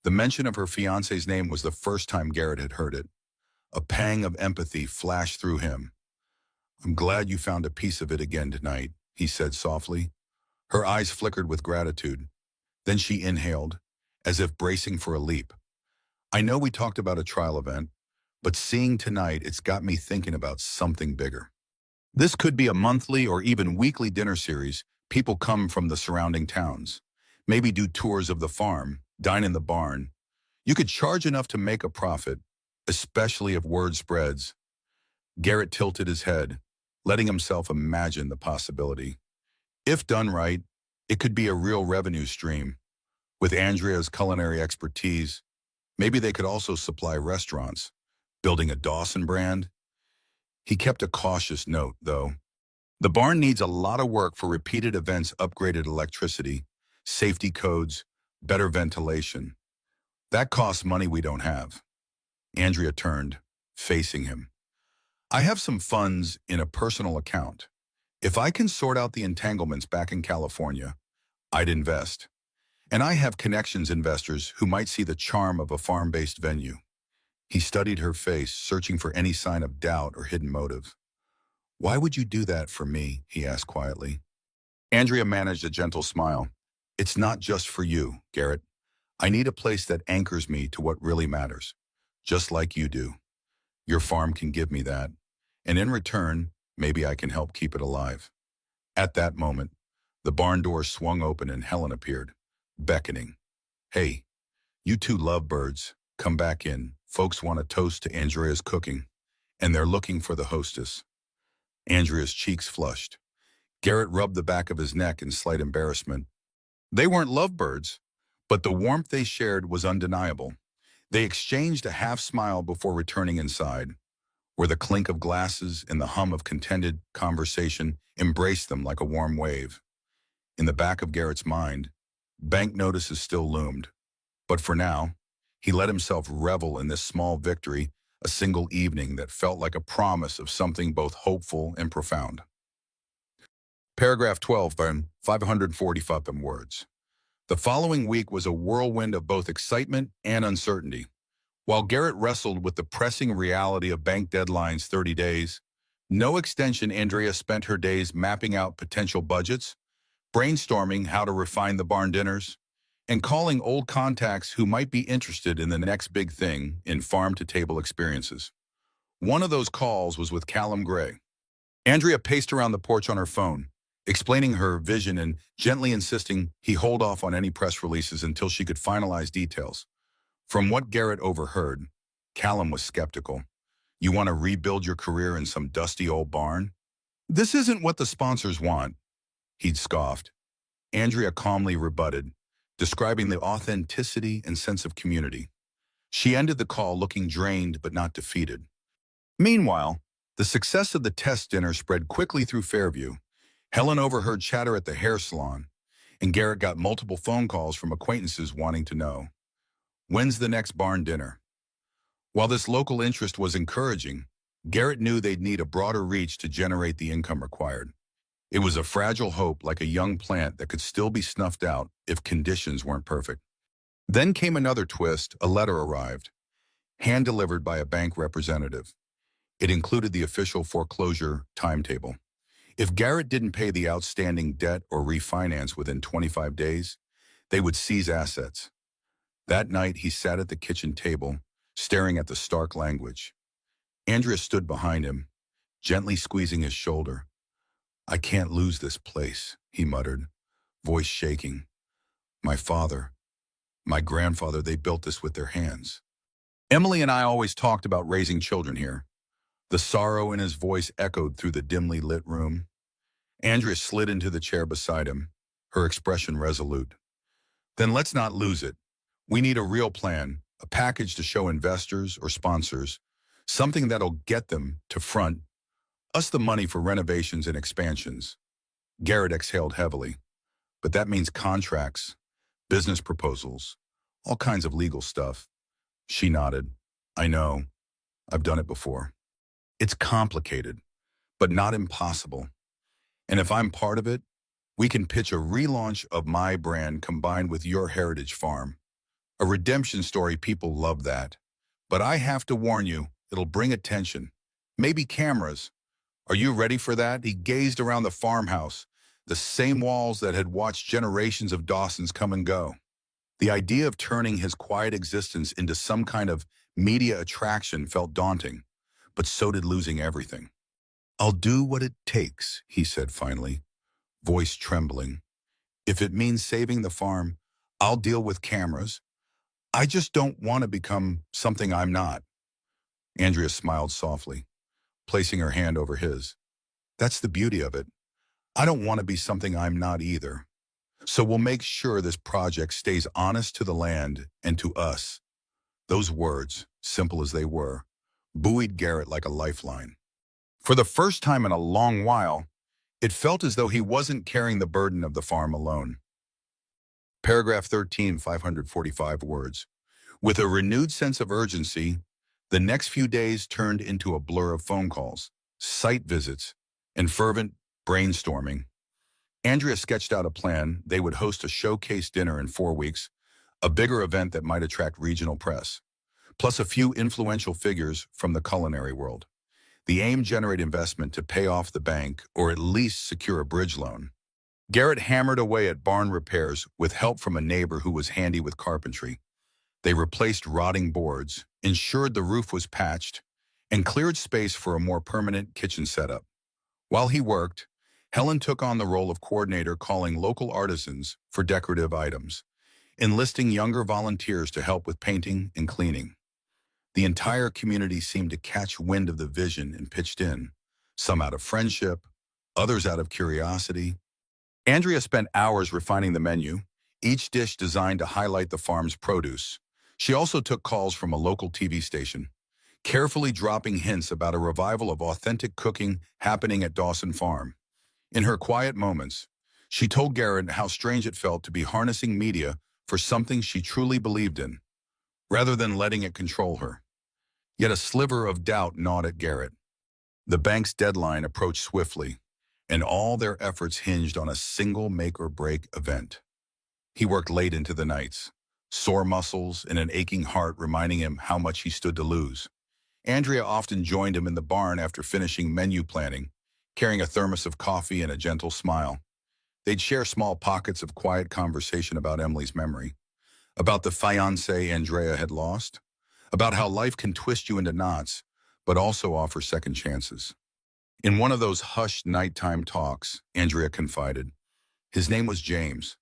The mention of her fiancé's name was the first time Garrett had heard it. A pang of empathy flashed through him. "I'm glad you found a piece of it again tonight," he said softly. Her eyes flickered with gratitude. Then she inhaled, as if bracing for a leap. "I know we talked about a trial event, but seeing tonight, it's got me thinking about something bigger. This could be a monthly or even weekly dinner series. People come from the surrounding towns. Maybe do tours of the farm, dine in the barn. You could charge enough to make a profit, especially if word spreads." Garrett tilted his head, letting himself imagine the possibility. If done right, it could be a real revenue stream. With Andrea's culinary expertise, maybe they could also supply restaurants, building a Dawson brand. He kept a cautious note, though. The barn needs a lot of work for repeated events, upgraded electricity, safety codes, better ventilation. That costs money we don't have. Andrea turned, facing him. "I have some funds in a personal account. If I can sort out the entanglements back in California, I'd invest. And I have connections investors who might see the charm of a farm-based venue." He studied her face, searching for any sign of doubt or hidden motive. "Why would you do that for me?" he asked quietly. Andrea managed a gentle smile. "It's not just for you, Garrett. I need a place that anchors me to what really matters, just like you do. Your farm can give me that, and in return, maybe I can help keep it alive." At that moment, the barn door swung open and Helen appeared, beckoning. "Hey, you two lovebirds, come back in. Folks want a toast to Andrea's cooking, and they're looking for the hostess." Andrea's cheeks flushed. Garrett rubbed the back of his neck in slight embarrassment. They weren't lovebirds, but the warmth they shared was undeniable. They exchanged a half-smile before returning inside, where the clink of glasses and the hum of contented conversation embraced them like a warm wave. In the back of Garrett's mind, bank notices still loomed. But for now, he let himself revel in this small victory, a single evening that felt like a promise of something both hopeful and profound. Paragraph 12, 545 words. The following week was a whirlwind of both excitement and uncertainty. While Garrett wrestled with the pressing reality of bank deadlines 30 days, no extension, Andrea spent her days mapping out potential budgets, brainstorming how to refine the barn dinners, and calling old contacts who might be interested in the next big thing in farm-to-table experiences. One of those calls was with Callum Gray. Andrea paced around the porch on her phone, explaining her vision and gently insisting he hold off on any press releases until she could finalize details. From what Garrett overheard, Callum was skeptical. "You want to rebuild your career in some dusty old barn? This isn't what the sponsors want," he'd scoffed. Andrea calmly rebutted, describing the authenticity and sense of community. She ended the call looking drained but not defeated. Meanwhile, the success of the test dinner spread quickly through Fairview. Helen overheard chatter at the hair salon, and Garrett got multiple phone calls from acquaintances wanting to know, "When's the next barn dinner?" While this local interest was encouraging, Garrett knew they'd need a broader reach to generate the income required. It was a fragile hope, like a young plant that could still be snuffed out if conditions weren't perfect. Then came another twist. A letter arrived, hand-delivered by a bank representative. It included the official foreclosure timetable. If Garrett didn't pay the outstanding debt or refinance within 25 days, they would seize assets. That night, he sat at the kitchen table, staring at the stark language. Andrea stood behind him, gently squeezing his shoulder. "I can't lose this place," he muttered, voice shaking. "My father, my grandfather, they built this with their hands. Emily and I always talked about raising children here." The sorrow in his voice echoed through the dimly lit room. Andrea slid into the chair beside him, her expression resolute. "Then let's not lose it. We need a real plan, a package to show investors or sponsors, something that'll get them to front us the money for renovations and expansions." Garrett exhaled heavily. "But that means contracts, business proposals, all kinds of legal stuff." She nodded. "I know. I've done it before. It's complicated, but not impossible. And if I'm part of it, we can pitch a relaunch of my brand combined with your heritage farm. A redemption story, people love that. But I have to warn you, It'll bring attention. Maybe cameras. Are you ready for that? He gazed around the farmhouse, the same walls that had watched generations of Dawsons come and go. The idea of turning his quiet existence into some kind of media attraction felt daunting, but so did losing everything. "I'll do what it takes," he said finally, voice trembling. "If it means saving the farm, I'll deal with cameras. I just don't want to become something I'm not." Andrea smiled softly, placing her hand over his. "That's the beauty of it. I don't want to be something I'm not either. So we'll make sure this project stays honest to the land and to us." Those words, simple as they were, buoyed Garrett like a lifeline. For the first time in a long while, it felt as though he wasn't carrying the burden of the farm alone. Paragraph 13, 545 words. With a renewed sense of urgency, the next few days turned into a blur of phone calls, site visits, and fervent brainstorming. Andrea sketched out a plan. They would host a showcase dinner in 4 weeks, a bigger event that might attract regional press, plus a few influential figures from the culinary world. The aim: generate investment to pay off the bank or at least secure a bridge loan. Garrett hammered away at barn repairs with help from a neighbor who was handy with carpentry. They replaced rotting boards, ensured the roof was patched, and cleared space for a more permanent kitchen setup. While he worked, Helen took on the role of coordinator, calling local artisans for decorative items, enlisting younger volunteers to help with painting and cleaning. The entire community seemed to catch wind of the vision and pitched in, some out of friendship, others out of curiosity. Andrea spent hours refining the menu, each dish designed to highlight the farm's produce. She also took calls from a local TV station, carefully dropping hints about a revival of authentic cooking happening at Dawson Farm. In her quiet moments, she told Garrett how strange it felt to be harnessing media for something she truly believed in, rather than letting it control her. Yet a sliver of doubt gnawed at Garrett. The bank's deadline approached swiftly, and all their efforts hinged on a single make-or-break event. He worked late into the nights, sore muscles and an aching heart reminding him how much he stood to lose. Andrea often joined him in the barn after finishing menu planning, carrying a thermos of coffee and a gentle smile. They'd share small pockets of quiet conversation about Emily's memory, about the fiancé Andrea had lost, about how life can twist you into knots, but also offer second chances. In one of those hushed nighttime talks, Andrea confided, "His name was James.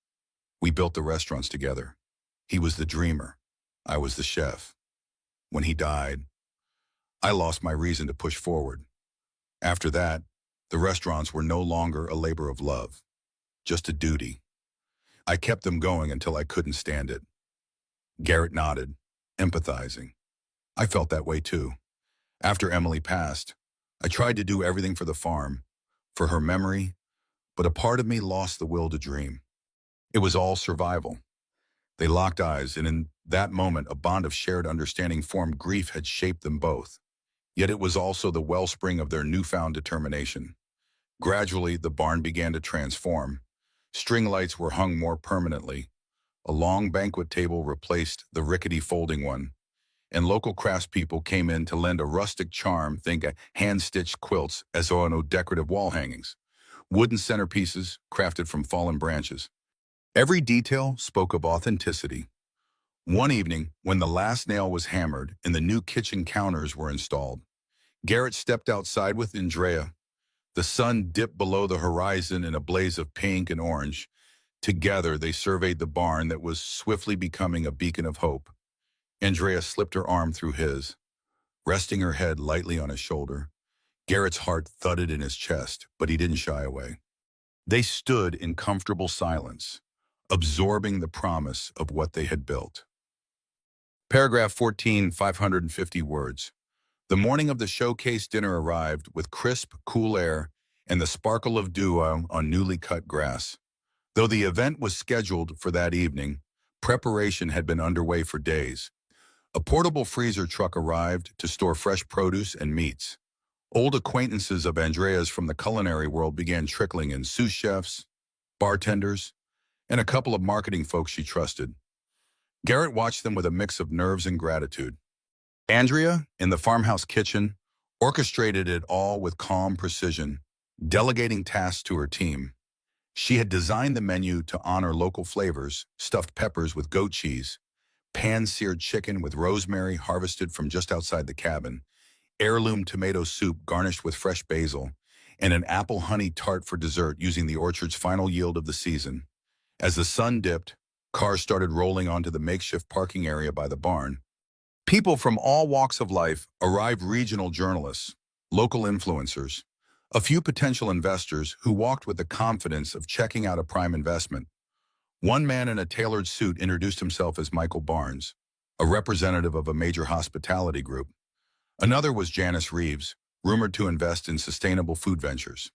We built the restaurants together. He was the dreamer. I was the chef. When he died, I lost my reason to push forward. After that, the restaurants were no longer a labor of love, just a duty. I kept them going until I couldn't stand it." Garrett nodded, empathizing. "I felt that way too. After Emily passed, I tried to do everything for the farm, for her memory, but a part of me lost the will to dream. It was all survival." They locked eyes, and in that moment, a bond of shared understanding formed. Grief had shaped them both, yet it was also the wellspring of their newfound determination. Gradually, the barn began to transform. String lights were hung more permanently. A long banquet table replaced the rickety folding one, and local craftspeople came in to lend a rustic charm. Think hand-stitched quilts as on decorative wall hangings, wooden centerpieces crafted from fallen branches. Every detail spoke of authenticity. One evening, when the last nail was hammered and the new kitchen counters were installed, Garrett stepped outside with Andrea. The sun dipped below the horizon in a blaze of pink and orange. Together, they surveyed the barn that was swiftly becoming a beacon of hope. Andrea slipped her arm through his, resting her head lightly on his shoulder. Garrett's heart thudded in his chest, but he didn't shy away. They stood in comfortable silence, absorbing the promise of what they had built. Paragraph 14, 550 words. The morning of the showcase dinner arrived with crisp, cool air and the sparkle of dew on newly cut grass. Though the event was scheduled for that evening, preparation had been underway for days. A portable freezer truck arrived to store fresh produce and meats. Old acquaintances of Andrea's from the culinary world began trickling in: sous chefs, bartenders, and a couple of marketing folks she trusted. Garrett watched them with a mix of nerves and gratitude. Andrea, in the farmhouse kitchen, orchestrated it all with calm precision, delegating tasks to her team. She had designed the menu to honor local flavors: stuffed peppers with goat cheese, pan-seared chicken with rosemary harvested from just outside the cabin, heirloom tomato soup garnished with fresh basil, and an apple honey tart for dessert using the orchard's final yield of the season. As the sun dipped, cars started rolling onto the makeshift parking area by the barn. People from all walks of life arrived: regional journalists, local influencers, a few potential investors who walked with the confidence of checking out a prime investment. One man in a tailored suit introduced himself as Michael Barnes, a representative of a major hospitality group. Another was Janice Reeves, rumored to invest in sustainable food ventures.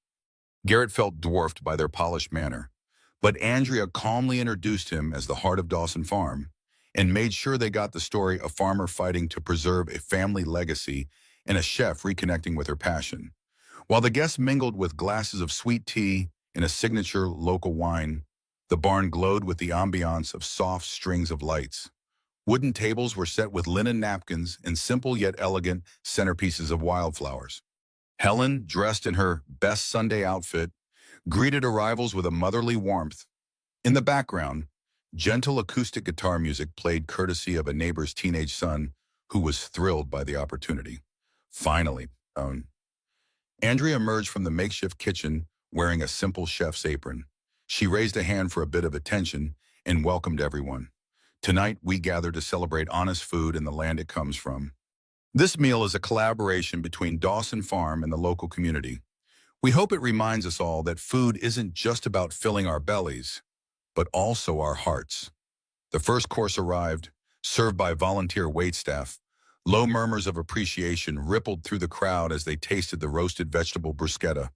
Garrett felt dwarfed by their polished manner, but Andrea calmly introduced him as the heart of Dawson Farm and made sure they got the story: a farmer fighting to preserve a family legacy and a chef reconnecting with her passion. While the guests mingled with glasses of sweet tea and a signature local wine, the barn glowed with the ambiance of soft strings of lights. Wooden tables were set with linen napkins and simple yet elegant centerpieces of wildflowers. Helen, dressed in her best Sunday outfit, greeted arrivals with a motherly warmth. In the background, gentle acoustic guitar music played courtesy of a neighbor's teenage son who was thrilled by the opportunity. Finally, Andrea emerged from the makeshift kitchen wearing a simple chef's apron. She raised a hand for a bit of attention and welcomed everyone. Tonight, we gather to celebrate honest food and the land it comes from. This meal is a collaboration between Dawson Farm and the local community. We hope it reminds us all that food isn't just about filling our bellies, but also our hearts. The first course arrived, served by volunteer waitstaff. Low murmurs of appreciation rippled through the crowd as they tasted the roasted vegetable bruschetta.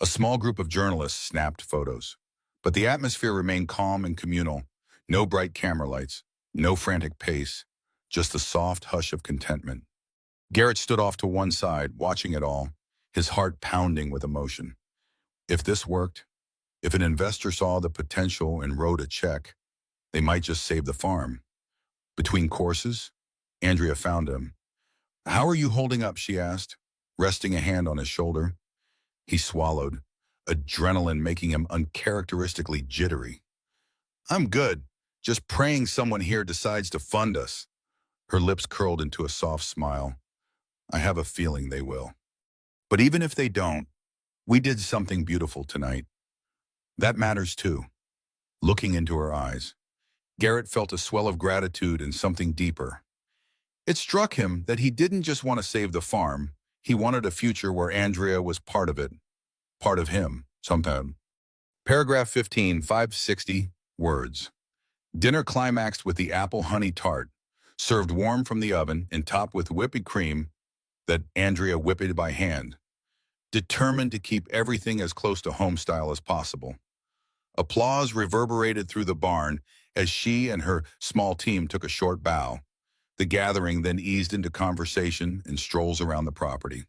A small group of journalists snapped photos. But the atmosphere remained calm and communal. No bright camera lights, no frantic pace, just the soft hush of contentment. Garrett stood off to one side, watching it all, his heart pounding with emotion. If this worked, if an investor saw the potential and wrote a check, they might just save the farm. Between courses, Andrea found him. "How are you holding up?" she asked, resting a hand on his shoulder. He swallowed, adrenaline making him uncharacteristically jittery. "I'm good, just praying someone here decides to fund us." Her lips curled into a soft smile. "I have a feeling they will. But even if they don't, we did something beautiful tonight. That matters too." Looking into her eyes, Garrett felt a swell of gratitude and something deeper. It struck him that he didn't just want to save the farm, he wanted a future where Andrea was part of it, part of him, sometime. Paragraph 15, 560 words. Dinner climaxed with the apple honey tart, served warm from the oven and topped with whipped cream that Andrea whipped by hand, determined to keep everything as close to home style as possible. Applause reverberated through the barn as she and her small team took a short bow. The gathering then eased into conversation and strolls around the property,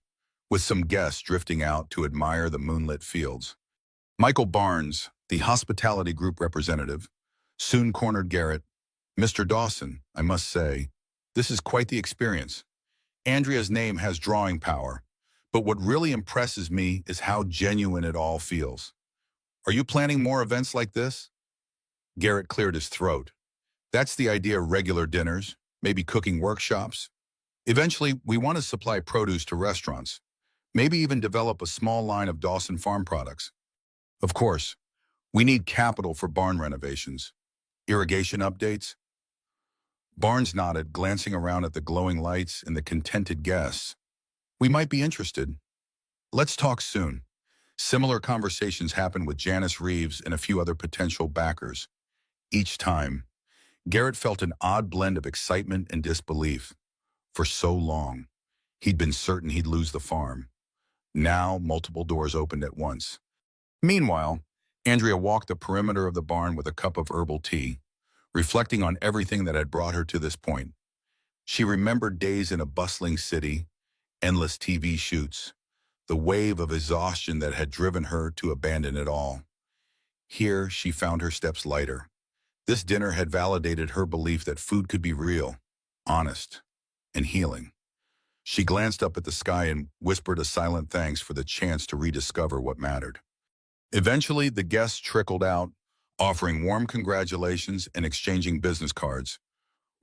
with some guests drifting out to admire the moonlit fields. Michael Barnes, the hospitality group representative, soon cornered Garrett. "Mr. Dawson, I must say, this is quite the experience. Andrea's name has drawing power, but what really impresses me is how genuine it all feels. Are you planning more events like this?" Garrett cleared his throat. "That's the idea: regular dinners, maybe cooking workshops. Eventually, we want to supply produce to restaurants, maybe even develop a small line of Dawson Farm products. Of course, we need capital for barn renovations. Irrigation updates?" Barnes nodded, glancing around at the glowing lights and the contented guests. "We might be interested. Let's talk soon." Similar conversations happened with Janice Reeves and a few other potential backers. Each time, Garrett felt an odd blend of excitement and disbelief. For so long, he'd been certain he'd lose the farm. Now, multiple doors opened at once. Meanwhile, Andrea walked the perimeter of the barn with a cup of herbal tea, reflecting on everything that had brought her to this point. She remembered days in a bustling city, endless TV shoots, the wave of exhaustion that had driven her to abandon it all. Here, she found her steps lighter. This dinner had validated her belief that food could be real, honest, and healing. She glanced up at the sky and whispered a silent thanks for the chance to rediscover what mattered. Eventually, the guests trickled out, offering warm congratulations and exchanging business cards.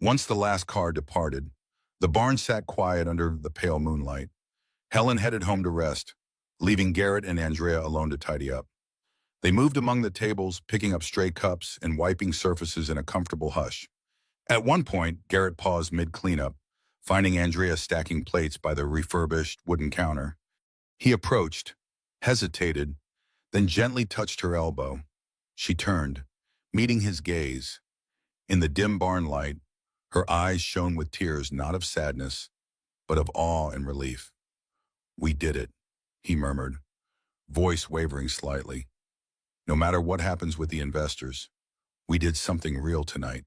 Once the last car departed, the barn sat quiet under the pale moonlight. Helen headed home to rest, leaving Garrett and Andrea alone to tidy up. They moved among the tables, picking up stray cups and wiping surfaces in a comfortable hush. At one point, Garrett paused mid-cleanup, finding Andrea stacking plates by the refurbished wooden counter. He approached, hesitated, then gently touched her elbow. She turned, meeting his gaze. In the dim barn light, her eyes shone with tears not of sadness, but of awe and relief. "We did it," he murmured, voice wavering slightly. "No matter what happens with the investors, we did something real tonight."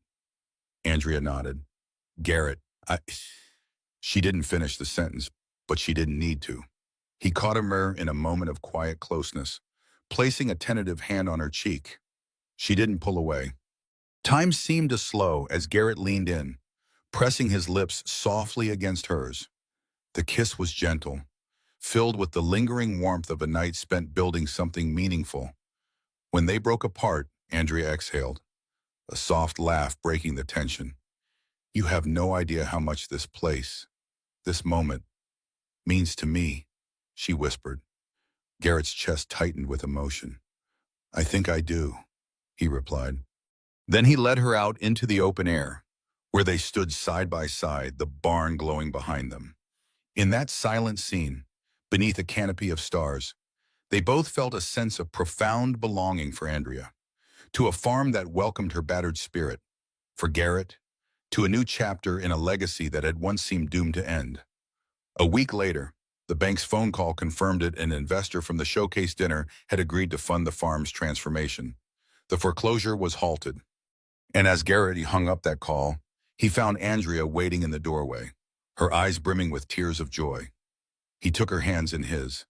Andrea nodded. "Garrett, I..." She didn't finish the sentence, but she didn't need to. He caught her in a moment of quiet closeness, placing a tentative hand on her cheek. She didn't pull away. Time seemed to slow as Garrett leaned in, pressing his lips softly against hers. The kiss was gentle, filled with the lingering warmth of a night spent building something meaningful. When they broke apart, Andrea exhaled, a soft laugh breaking the tension. "You have no idea how much this place, this moment, means to me," she whispered. Garrett's chest tightened with emotion. "I think I do," he replied. Then he led her out into the open air, where they stood side by side, the barn glowing behind them. In that silent scene, beneath a canopy of stars, they both felt a sense of profound belonging for Andrea, to a farm that welcomed her battered spirit, for Garrett, to a new chapter in a legacy that had once seemed doomed to end. A week later, the bank's phone call confirmed it. An investor from the showcase dinner had agreed to fund the farm's transformation. The foreclosure was halted. And as Garrett hung up that call, he found Andrea waiting in the doorway, her eyes brimming with tears of joy. He took her hands in his,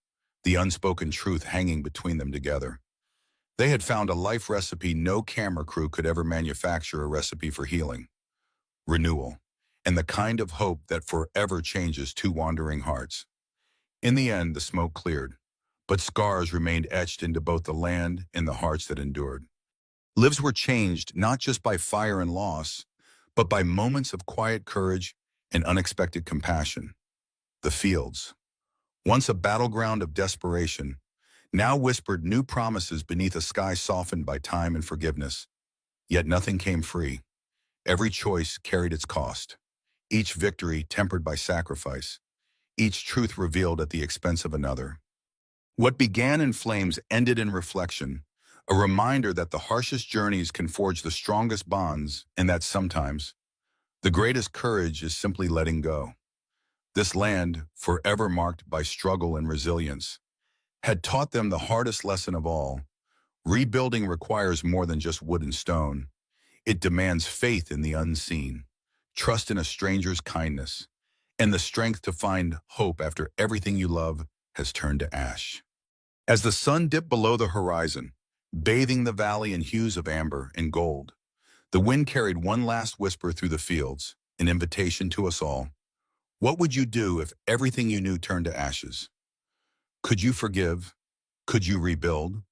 the unspoken truth hanging between them together. They had found a life recipe no camera crew could ever manufacture, a recipe for healing, renewal, and the kind of hope that forever changes two wandering hearts. In the end, the smoke cleared, but scars remained etched into both the land and the hearts that endured. Lives were changed not just by fire and loss, but by moments of quiet courage and unexpected compassion. The fields, once a battleground of desperation, now whispered new promises beneath a sky softened by time and forgiveness. Yet nothing came free. Every choice carried its cost, each victory tempered by sacrifice, each truth revealed at the expense of another. What began in flames ended in reflection, a reminder that the harshest journeys can forge the strongest bonds, and that sometimes the greatest courage is simply letting go. This land, forever marked by struggle and resilience, had taught them the hardest lesson of all. Rebuilding requires more than just wood and stone. It demands faith in the unseen, trust in a stranger's kindness, and the strength to find hope after everything you love has turned to ash. As the sun dipped below the horizon, bathing the valley in hues of amber and gold, the wind carried one last whisper through the fields, an invitation to us all. What would you do if everything you knew turned to ashes? Could you forgive? Could you rebuild?